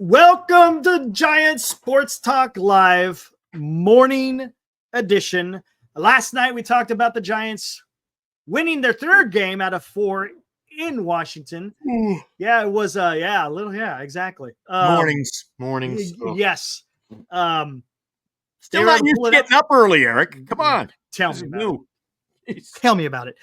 Welcome to Giants Sports Talk Live morning edition. Last night we talked about the Giants winning their third game out of 4 in Washington. Yeah, it was exactly. Mornings. Yes. Still not used to getting up early, Eric. Come on. Tell me about it.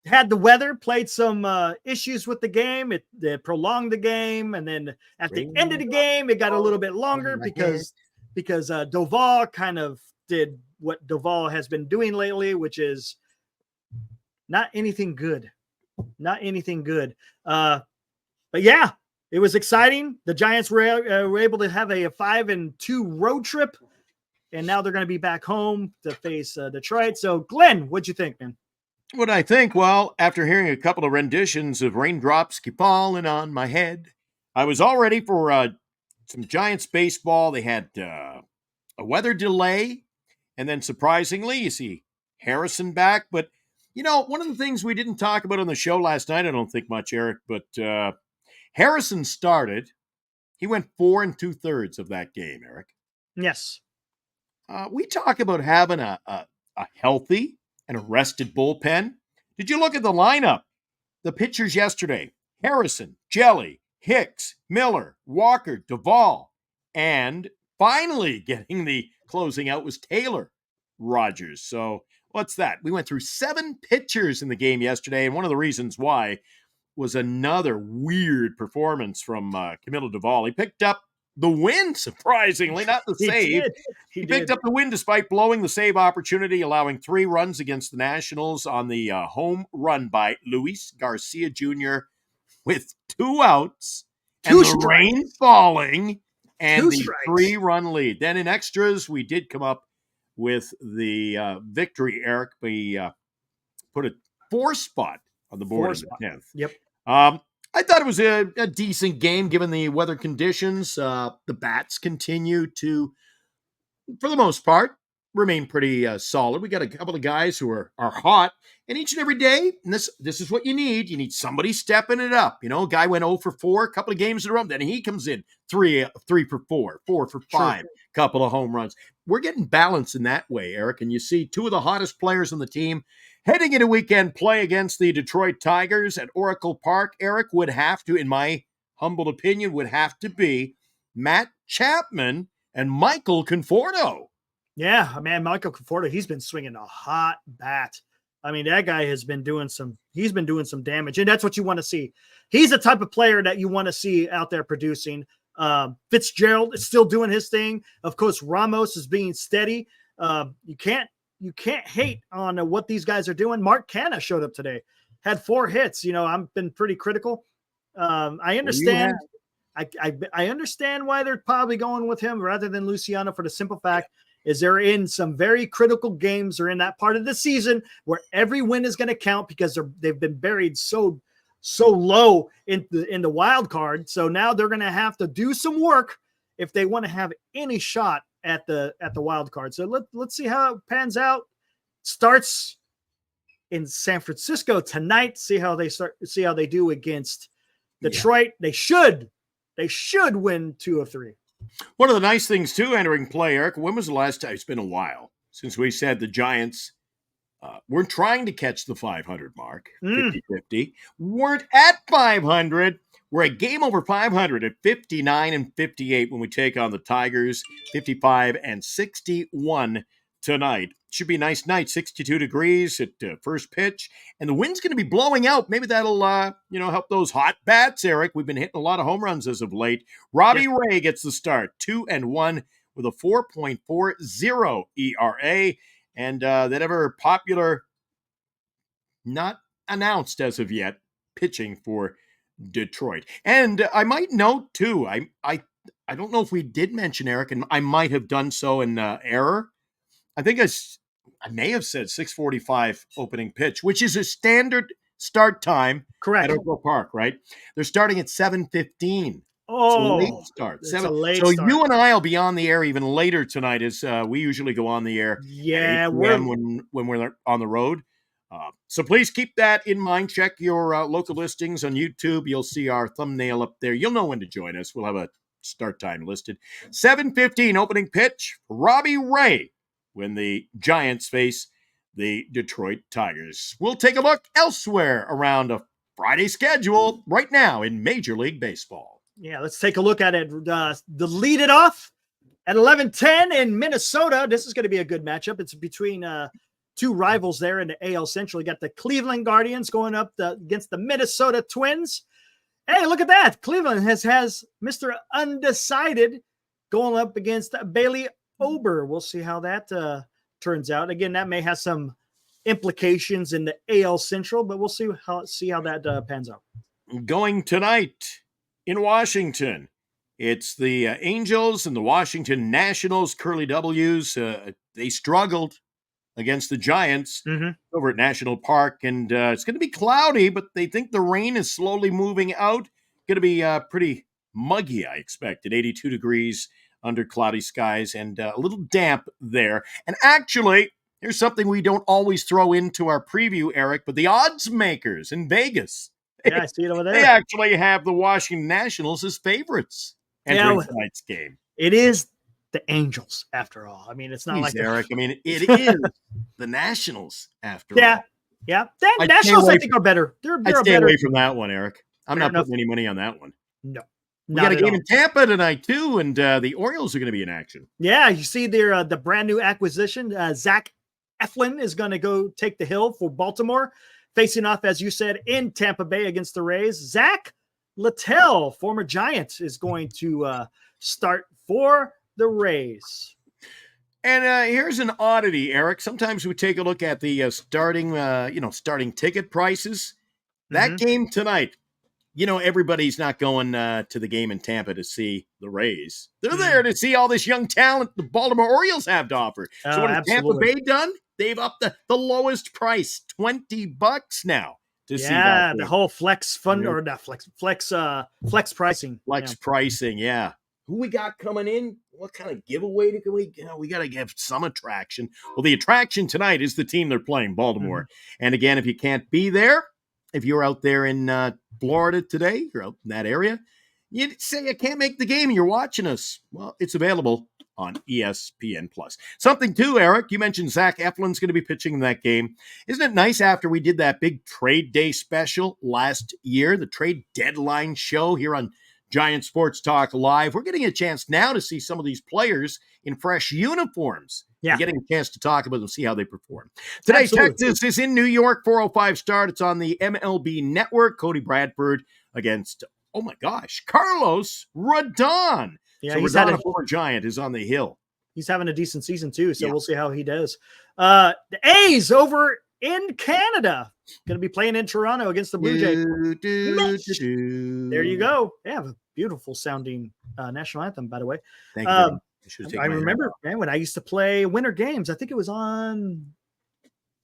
Had the weather, played some issues with the game. It prolonged the game, and then at the end of the game, it got a little bit longer because Doval kind of did what Doval has been doing lately, which is not anything good. But yeah, it was exciting. The Giants were able to have a 5-2 road trip, and now they're going to be back home to face Detroit. So, Glenn, what'd you think, man? What I think? Well, after hearing a couple of renditions of Raindrops Keep Falling on My Head, I was all ready for some Giants baseball. They had a weather delay, and then surprisingly, you see Harrison back. But, one of the things we didn't talk about on the show last night, I don't think much, Eric, but Harrison started. He went 4 2/3 of that game, Eric. Yes. We talk about having a healthy and a rested bullpen. Did you look at the lineup? The pitchers yesterday: Harrison, Jelly, Hicks, Miller, Walker, Doval, and finally getting the closing out was Taylor Rogers. So what's that? We went through 7 pitchers in the game yesterday, and one of the reasons why was another weird performance from Camilo Doval. He picked up the win, surprisingly, not the save. He picked up the win despite blowing the save opportunity, allowing 3 runs against the Nationals on the home run by Luis Garcia Jr. with 2 outs and the rain falling and the 3-run lead. Then in extras, we did come up with the victory, Eric. We put a 4 spot on the board in the 10th. Yep. I thought it was a decent game given the weather conditions. The bats continue to, for the most part, remain pretty solid. We got a couple of guys who are hot, and each and every day, and this is what you need. You need somebody stepping it up. A guy went 0 for 4, a couple of games in a row. Then he comes in 3 for 4, 4 for 5, couple of home runs. We're getting balance in that way, Eric. And you see 2 of the hottest players on the team heading into weekend play against the Detroit Tigers at Oracle Park. Eric, would have to, in my humble opinion, be Matt Chapman and Michael Conforto. Yeah, man, Michael Conforto, he's been swinging a hot bat. I mean, that guy has been doing some damage, and that's what you want to see. He's the type of player that you want to see out there producing. Fitzgerald is still doing his thing. Of course, Ramos is being steady. You can't hate on what these guys are doing. Mark Canha showed up today, had 4 hits. I've been pretty critical. I understand. I understand why they're probably going with him rather than Luciano for the simple fact is they're in some very critical games. They're in that part of the season where every win is going to count because they've been buried so low in the wild card. So now they're going to have to do some work if they want to have any shot at the wild card. So let's see how it pans out. Starts in San Francisco tonight. See how they do against Detroit. Yeah. They should win 2 of 3. One of the nice things too, entering play, Eric, when was the last time? It's been a while since we said the Giants weren't trying to catch the 500 mark, 50-50, weren't at 500. We're a game over 500 at 59-58 when we take on the Tigers, 55-61 tonight. Should be a nice night, 62 degrees at first pitch, and the wind's going to be blowing out. Maybe that'll, help those hot bats, Eric. We've been hitting a lot of home runs as of late. Robbie Ray gets the start, 2-1 with a 4.40 ERA, and that ever popular, not announced as of yet, pitching for Detroit. And I might note too, I don't know if we did mention, Eric, and I might have done so in error. I think I may have said 6:45 opening pitch, which is a standard start time. Correct. At Oracle Park, right? They're starting at 7:15. Oh, it's a late start. It's a late start. You and I will be on the air even later tonight, as we usually go on the air. Yeah, when we're on the road. So please keep that in mind. Check your local listings on YouTube. You'll see our thumbnail up there. You'll know when to join us. We'll have a start time listed. 7:15 opening pitch. Robbie Ray when the Giants face the Detroit Tigers. We'll take a look elsewhere around a Friday schedule right now in Major League Baseball. Yeah, let's take a look at it. The lead it off at 11:10 in Minnesota. This is going to be a good matchup. It's between two rivals there in the AL Central. You got the Cleveland Guardians going up against the Minnesota Twins. Hey, look at that. Cleveland has Mr. Undecided going up against Bailey Ober. We'll see how that turns out. Again, that may have some implications in the AL Central, but we'll see how that pans out. Going tonight in Washington, it's the Angels and the Washington Nationals, Curly W's. They struggled against the Giants over at National Park, and it's going to be cloudy, but they think the rain is slowly moving out. Going to be pretty muggy, I expect, at 82 degrees under cloudy skies and a little damp there. And actually, here's something we don't always throw into our preview, Eric, but the odds makers in Vegas. Yeah, I see it over there. They actually have the Washington Nationals as favorites entering tonight's game. It is the Angels, after all. I mean, it's not like Eric. I mean, it is the Nationals, after all. Yeah. The Nationals, I think, are better. I'd stay away from that one, Eric. I'm not putting any money on that one. No. We got a game in Tampa tonight, too, and the Orioles are going to be in action. Yeah, you see the brand new acquisition. Zach Eflin is going to go take the hill for Baltimore, facing off, as you said, in Tampa Bay against the Rays. Zach Littell, former Giant, is going to start for the Rays. And here's an oddity, Eric. Sometimes we take a look at the starting ticket prices. That game tonight, everybody's not going to the game in Tampa to see the Rays. They're there to see all this young talent the Baltimore Orioles have to offer. So what has Tampa Bay done? They've upped the lowest price, $20 now to see that. The whole flex fund or not flex pricing. Flex pricing, yeah. Who we got coming in? What kind of giveaway can we got to give some attraction. Well, the attraction tonight is the team they're playing, Baltimore. And again, if you can't be there, if you're out there in Florida today, you're out in that area, you say you can't make the game and you're watching us. Well, it's available on ESPN+. Something too, Eric, you mentioned Zach Eflin's going to be pitching in that game. Isn't it nice after we did that big trade day special last year, the trade deadline show here on Giant Sports Talk Live? We're getting a chance now to see some of these players in fresh uniforms. Yeah. Getting a chance to talk about them, see how they perform. Today, Texas is in New York, 4:05 start. It's on the MLB Network. Cody Bradford against, oh my gosh, Carlos Rodon. Yeah, so Rodon, a former Giant, is on the hill. He's having a decent season too, so we'll see how he does. The A's over in Canada going to be playing in Toronto against the Blue Jays. There you go. They have a beautiful sounding national anthem, by the way. Thank you. I remember, man, when I used to play winter games. I think it was on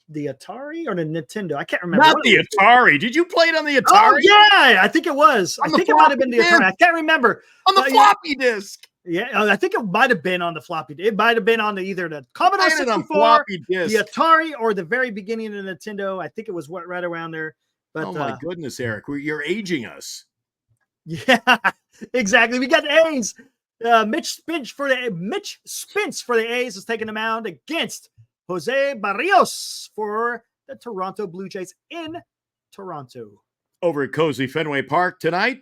the Atari or the Nintendo. I can't remember. Not the Atari. Did you play it on the Atari? Oh, yeah. I think it was. I think it might have been the Atari. I can't remember. On the floppy disk. Yeah, I think it might have been on the floppy. It might have been on either the Commodore 64, the Atari, or the very beginning of the Nintendo. I think it was right around there. But, oh, my goodness, Eric. You're aging us. Yeah, exactly. We got the A's. Mitch Spence for the A's is taking the mound against Jose Barrios for the Toronto Blue Jays in Toronto. Over at Cozy Fenway Park tonight,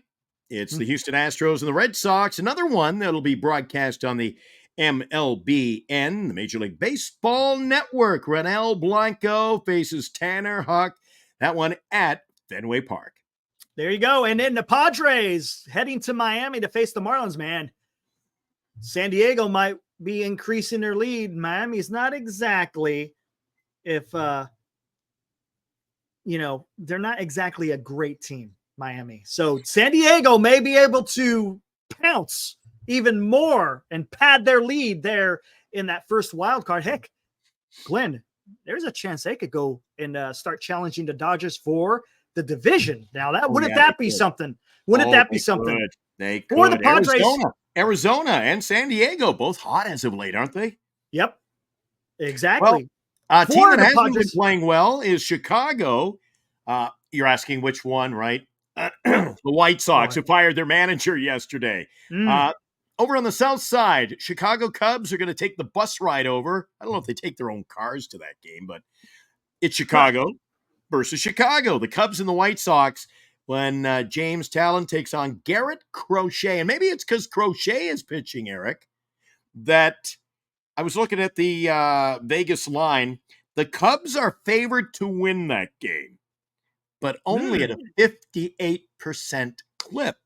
it's the Houston Astros and the Red Sox. Another one that'll be broadcast on the MLBN, the Major League Baseball Network. Ronel Blanco faces Tanner Houck. That one at Fenway Park. There you go. And then the Padres heading to Miami to face the Marlins, man. San Diego might be increasing their lead. Miami's not exactly they're not exactly a great team, Miami. So San Diego may be able to pounce even more and pad their lead there in that first wild card. Heck, Glenn, there's a chance they could go and start challenging the Dodgers for the division. Now, wouldn't that be something? Wouldn't that be something? They could. For the Padres. Arizona and San Diego, both hot as of late, aren't they? Yep. Exactly. Team For that the hasn't been Padres. playing well is Chicago. You're asking which one, right? The White Sox, who fired their manager yesterday. Mm, Over on the south side, Chicago Cubs are going to take the bus ride over. I don't know if they take their own cars to that game, but it's Chicago versus Chicago. The Cubs and the White Sox when James Talon takes on Garrett Crochet. And maybe it's because Crochet is pitching, Eric, that I was looking at the Vegas line. The Cubs are favored to win that game, but only at a 58% clip.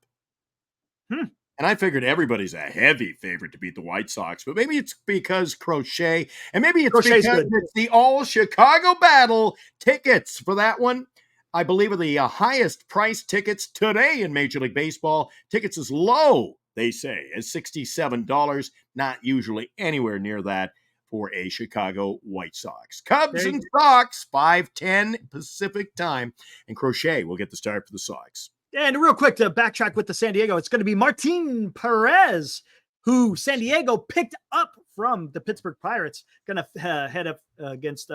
Hmm. And I figured everybody's a heavy favorite to beat the White Sox, but maybe it's because Crochet, and maybe it's Crochet's because good. it's the all Chicago battle. Tickets for that one, I believe, are the highest priced tickets today in Major League Baseball. Tickets as low, they say, as $67, not usually anywhere near that for a Chicago White Sox. Cubs and Sox, 5:10 Pacific time, and Crochet will get the start for the Sox. And real quick to backtrack with the San Diego, it's going to be Martin Perez, who San Diego picked up from the Pittsburgh Pirates, going to head up against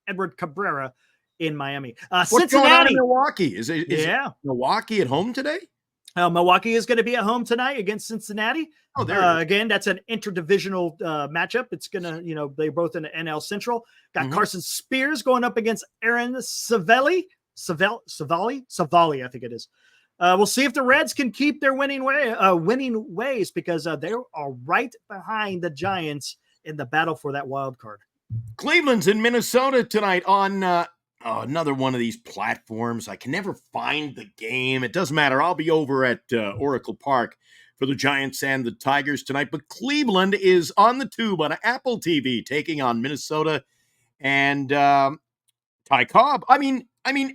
Edward Cabrera in Miami. What's Cincinnati. going on in Milwaukee? Is it Milwaukee at home today? Milwaukee is going to be at home tonight against Cincinnati. Oh, there it is. Again, that's an interdivisional matchup. It's going to, they're both in the NL Central. Got Carson Spears going up against Aaron Savalli, I think it is. We'll see if the Reds can keep their winning ways because they are right behind the Giants in the battle for that wild card. Cleveland's in Minnesota tonight on another one of these platforms. I can never find the game. It doesn't matter. I'll be over at Oracle Park for the Giants and the Tigers tonight. But Cleveland is on the tube on Apple TV taking on Minnesota and Ty Cobb. I mean,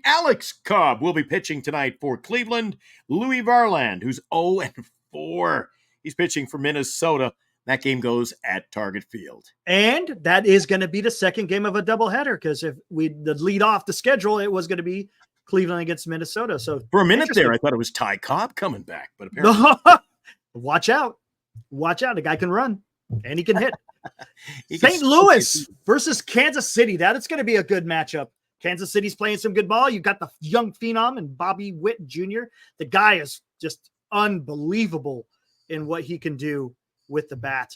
Alex Cobb will be pitching tonight for Cleveland. Louis Varland, who's 0-4. He's pitching for Minnesota. That game goes at Target Field. And that is going to be the second game of a doubleheader because if we lead off the schedule, it was going to be Cleveland against Minnesota. So for a minute there, I thought it was Ty Cobb coming back, but apparently watch out. The guy can run and he can hit. St. Louis versus Kansas City. That is going to be a good matchup. Kansas City's playing some good ball. You've got the young phenom and Bobby Witt Jr. The guy is just unbelievable in what he can do with the bat.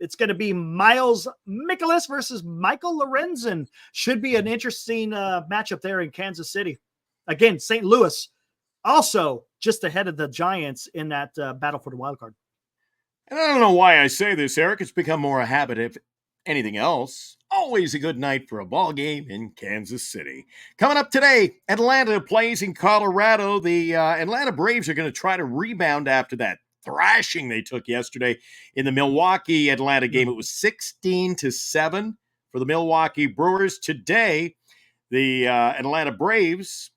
It's going to be Miles Mikolas versus Michael Lorenzen. Should be an interesting matchup there in Kansas City. Again, St. Louis also just ahead of the Giants in that battle for the wild card. And I don't know why I say this, Eric. It's become more a habit if anything else. Always a good night for a ball game in Kansas City. Coming up today, Atlanta plays in Colorado. The Atlanta Braves are going to try to rebound after that thrashing they took yesterday in the Milwaukee-Atlanta game. It was 16-7 for the Milwaukee Brewers. Today, the Atlanta Braves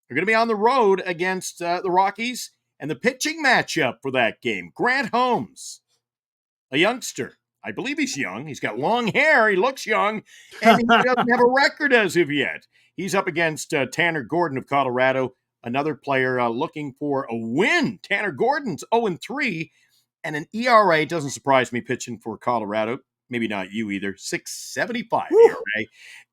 are going to be on the road against the Rockies. And the pitching matchup for that game, Grant Holmes, a youngster. I believe he's young. He's got long hair. He looks young. And he doesn't have a record as of yet. He's up against Tanner Gordon of Colorado, another player looking for a win. Tanner Gordon's 0-3, and an ERA, doesn't surprise me pitching for Colorado. Maybe not you either. 6.75 ERA.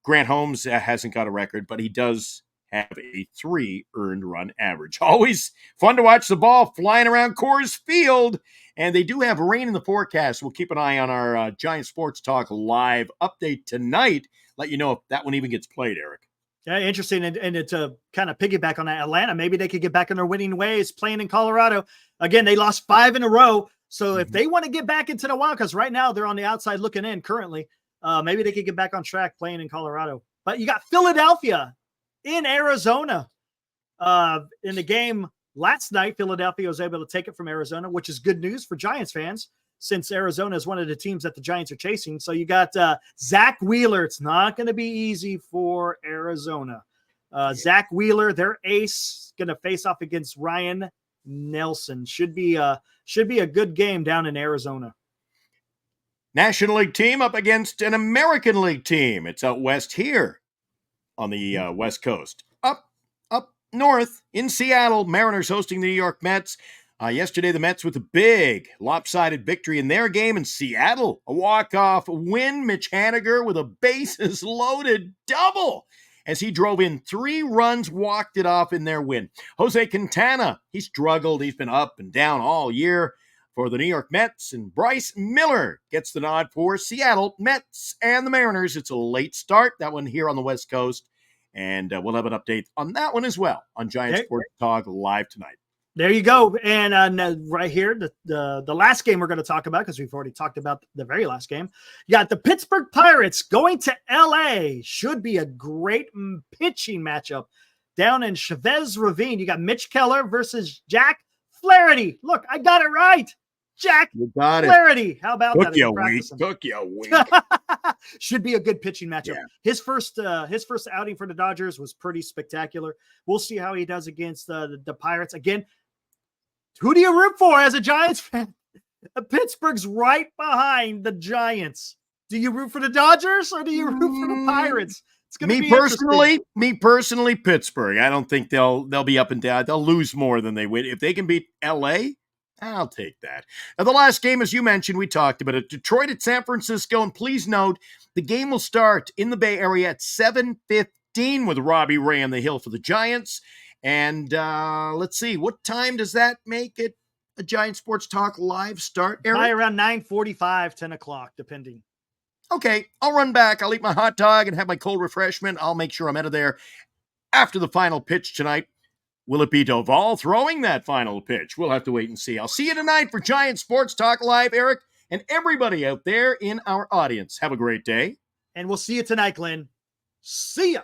Grant Holmes hasn't got a record, but he does have a 3 earned run average. Always fun to watch the ball flying around Coors Field. And they do have rain in the forecast. We'll keep an eye on our Giant Sports Talk live update tonight. Let you know if that one even gets played, Eric. Yeah, interesting. And to kind of piggyback on that, Atlanta, maybe they could get back in their winning ways playing in Colorado. Again, they lost 5 in a row. So if they want to get back into the wild, because right now they're on the outside looking in currently, maybe they could get back on track playing in Colorado. But you got Philadelphia in Arizona. In the game last night, Philadelphia was able to take it from Arizona, which is good news for Giants fans since Arizona is one of the teams that the Giants are chasing. So you got Zach Wheeler. It's not going to be easy for Arizona. Zach Wheeler, their ace, going to face off against Ryan Nelson. Should be a good game down in Arizona. National League team up against an American League team. It's out west here on the West Coast. Up north in Seattle, Mariners hosting the New York Mets. Yesterday, the Mets with a big lopsided victory in their game in Seattle. A walk-off win. Mitch Haniger with a bases-loaded double as he drove in 3 runs, walked it off in their win. Jose Quintana, he struggled. He's been up and down all year for the New York Mets. And Bryce Miller gets the nod for Seattle Mets and the Mariners. It's a late start, that one here on the West Coast. And we'll have an update on that one as well on Giant Sports Talk live tonight. There you go. And right here, the last game we're going to talk about, because we've already talked about the very last game. You got the Pittsburgh Pirates going to LA. Should be a great pitching matchup down in Chavez Ravine. You got Mitch Keller versus Jack Flaherty. Look, I got it right. Jack Flaherty. How about that? Took you a week. Should be a good pitching matchup. Yeah. His first outing for the Dodgers was pretty spectacular. We'll see how he does against the Pirates. Again, who do you root for as a Giants fan? Pittsburgh's right behind the Giants. Do you root for the Dodgers or do you root for the Pirates? It's going to be me personally, Pittsburgh. I don't think they'll be up and down. They'll lose more than they win. If they can beat LA, I'll take that. Now, the last game, as you mentioned, we talked about it. Detroit at San Francisco. And please note, the game will start in the Bay Area at 7:15 with Robbie Ray on the hill for the Giants. And let's see, what time does that make it a Giant Sports Talk live start, Eric? Probably around 9:45, 10 o'clock, depending. Okay, I'll run back. I'll eat my hot dog and have my cold refreshment. I'll make sure I'm out of there after the final pitch tonight. Will it be Doval throwing that final pitch? We'll have to wait and see. I'll see you tonight for Giant Sports Talk Live, Eric, and everybody out there in our audience. Have a great day. And we'll see you tonight, Glenn. See ya.